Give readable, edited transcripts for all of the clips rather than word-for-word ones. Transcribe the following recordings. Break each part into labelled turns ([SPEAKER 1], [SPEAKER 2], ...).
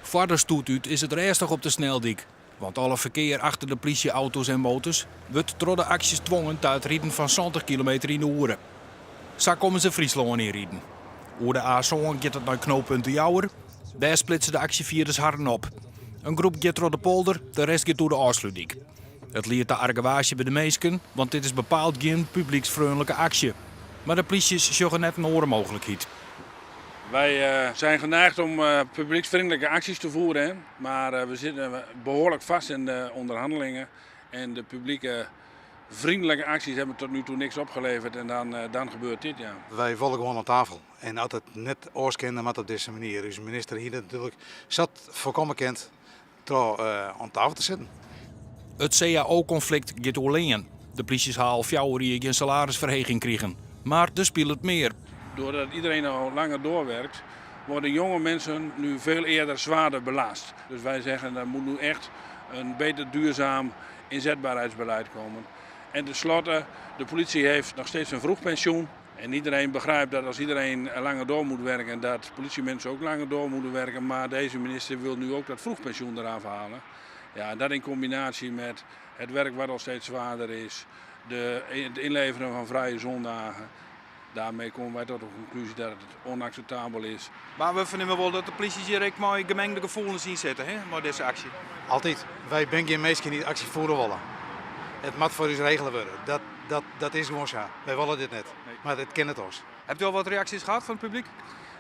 [SPEAKER 1] Voor de stoet uit is het rustig op de Sneldijk. Want alle verkeer achter de politieauto's en motors wordt door de acties gedwongen tot het rijden van 20 km in de uur. Zo komen ze Friesland inrijden. Over de A7 gaat het naar knooppunt de Jouwer. Daar splitsen de actievierders harden op. Een groep gaat door de polder, de rest gaat door de Aarsluitdijk. Het leert de argwage bij de meesten, want dit is bepaald geen publieksvriendelijke actie. Maar de politie zoeken net een andere mogelijkheid.
[SPEAKER 2] Wij zijn geneigd om publieksvriendelijke acties te voeren, hè? Maar we zitten behoorlijk vast in de onderhandelingen. En de publieke vriendelijke acties hebben tot nu toe niks opgeleverd en dan gebeurt dit, ja.
[SPEAKER 3] Wij vallen gewoon aan tafel en altijd net oorskennen met op deze manier. Dus de minister hier natuurlijk zat voorkomen kent aan tafel te zitten.
[SPEAKER 1] Het CAO-conflict gaat alleen. De politie haal 4 uur geen salarisverhoging krijgen. Maar er speelt het meer.
[SPEAKER 2] Doordat iedereen al langer doorwerkt, worden jonge mensen nu veel eerder zwaarder belast. Dus wij zeggen er moet nu echt een beter duurzaam inzetbaarheidsbeleid komen. En tenslotte, de politie heeft nog steeds een vroeg pensioen. En iedereen begrijpt dat als iedereen langer door moet werken, dat politiemensen ook langer door moeten werken. Maar deze minister wil nu ook dat vroegpensioen eraf halen. Ja, dat in combinatie met het werk wat al steeds zwaarder is, het inleveren van vrije zondagen. Daarmee komen wij tot de conclusie dat het onacceptabel is.
[SPEAKER 4] Maar we vinden wel dat de politie hier ook mooi gemengde gevoelens in zetten, hè, met deze actie.
[SPEAKER 3] Altijd. Wij ben geen mensen die actie voeren willen. Het moet voor ons regelen worden. Dat is gewoon zo. Wij willen dit net. Maar dat kent het ons.
[SPEAKER 4] Hebt u al wat reacties gehad van het publiek?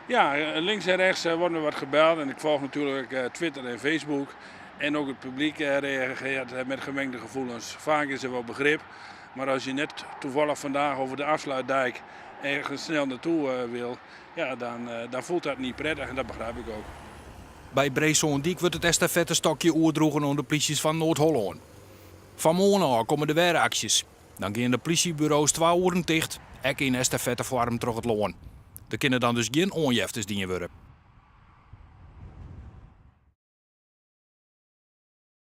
[SPEAKER 2] Ja, links en rechts worden er wat gebeld. En ik volg natuurlijk Twitter en Facebook. En ook het publiek reageert met gemengde gevoelens. Vaak is er wel begrip. Maar als je net toevallig vandaag over de afsluitdijk ergens snel naartoe wil, ja, dan voelt dat niet prettig en dat begrijp ik ook.
[SPEAKER 1] Bij Breesondiek wordt het estafettestokje oerdroegen onder de polities van Noord-Holland. Vanmorgen komen de weer acties. Dan gaan de politiebureaus 2 uur dicht, ook in estafettevorm terug het loon. Er kunnen dan dus geen onjeftes dienen worden.